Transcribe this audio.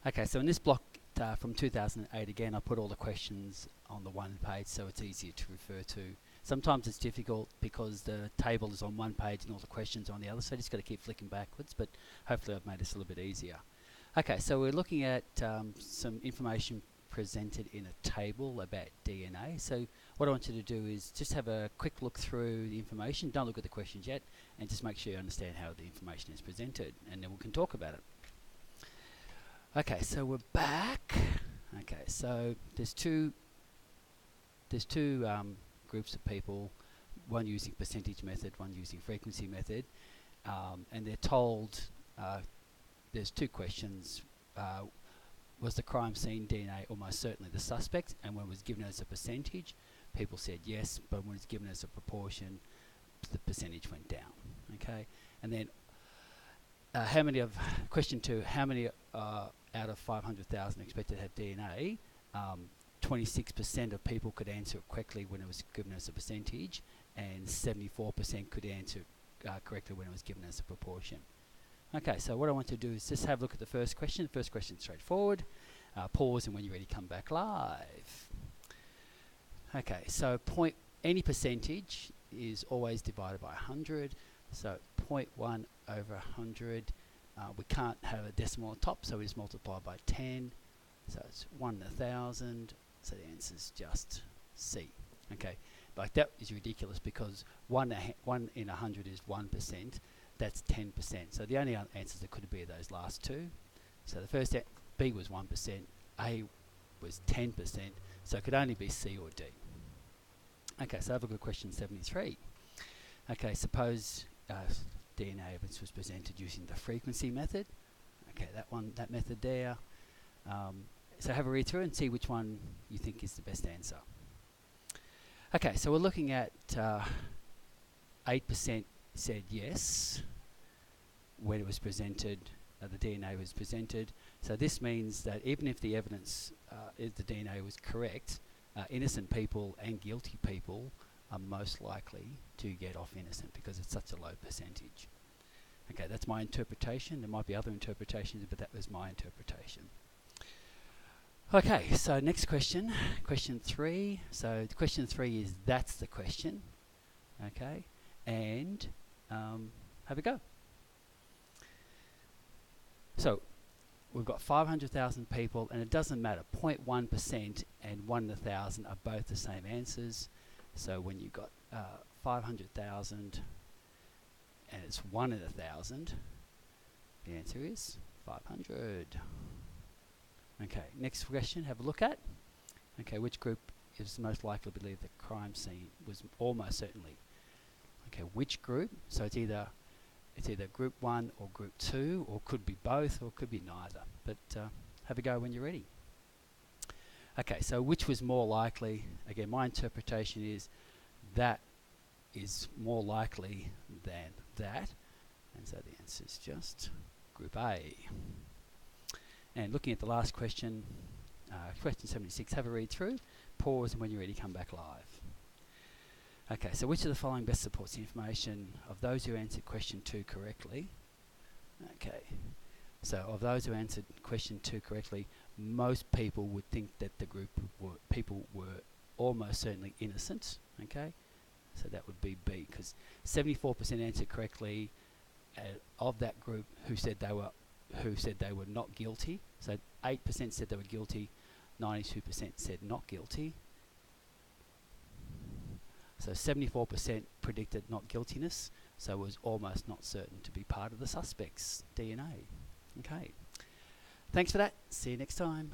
Okay, so in this block from 2008, again, I put all the questions on the one page so it's easier to refer to. Sometimes it's difficult because the table is on one page and all the questions are on the other, so you just got to keep flicking backwards, but hopefully I've made this a little bit easier. Okay, so we're looking at some information presented in a table about DNA. So what I want you to do is just have a quick look through the information, don't look at the questions yet, and just make sure you understand how the information is presented, and then we can talk about it. Okay, so we're back. Okay, so there's two groups of people, one using percentage method, one using frequency method, and they're told there's two questions. Was the crime scene DNA almost certainly the suspect? And when it was given as a percentage, people said yes, but when it's given as a proportion, the percentage went down. Okay, and then how many of question two? How many out of 500,000 expected to have DNA? 26% of people could answer it correctly when it was given as a percentage, and 74% could answer correctly when it was given as a proportion. Okay, so what I want to do is just have a look at the first question. The first question is straightforward. Pause, and when you're ready, come back live. Okay, so any percentage is always divided by 100. So 0.1 over 100. We can't have a decimal on top, so we just multiply by 10. So it's 1 in 1,000. So the answer is just C. Okay, but that is ridiculous because 1 in 100 is 1%. That's 10%. So the only answers that could be are those last two. So the first B was 1%, A was 10%, so it could only be C or D. Okay, so have a look at question 73. Okay, suppose DNA evidence was presented using the frequency method. Okay, that method there. So have a read through and see which one you think is the best answer. Okay, so we're looking at 8% said yes when it was presented, the DNA was presented. So this means that even if the evidence, if the DNA was correct, innocent people and guilty people are most likely to get off innocent because it's such a low percentage. Okay, that's my interpretation. There might be other interpretations, but that was my interpretation. Okay, so next question, question 3. So the question 3 is that's the question. Okay, and have a go. So we've got 500,000 people, and it doesn't matter. 0.1% and 1 in 1,000 are both the same answers. So when you've got 500,000 and it's 1 in 1,000, the answer is 500. Okay, next question, have a look at. Okay, which group is most likely to believe the crime scene was almost certainly? Okay, which group? So it's either group 1 or group 2, or could be both, or could be neither. But have a go when you're ready. Okay, so which was more likely? Again, my interpretation is that is more likely than that. And so the answer is just group A. And looking at the last question, question 76, have a read through, pause, and when you're ready, come back live. Okay, so which of the following best supports the information of those who answered question 2 correctly? Okay, so of those who answered question 2 correctly, most people would think that the group people were almost certainly innocent. Okay, so that would be B, because 74% answered correctly of that group who said they were not guilty. So 8% said they were guilty, 92% said not guilty. So 74% predicted not guiltiness, so it was almost not certain to be part of the suspect's DNA. Okay. Thanks for that. See you next time.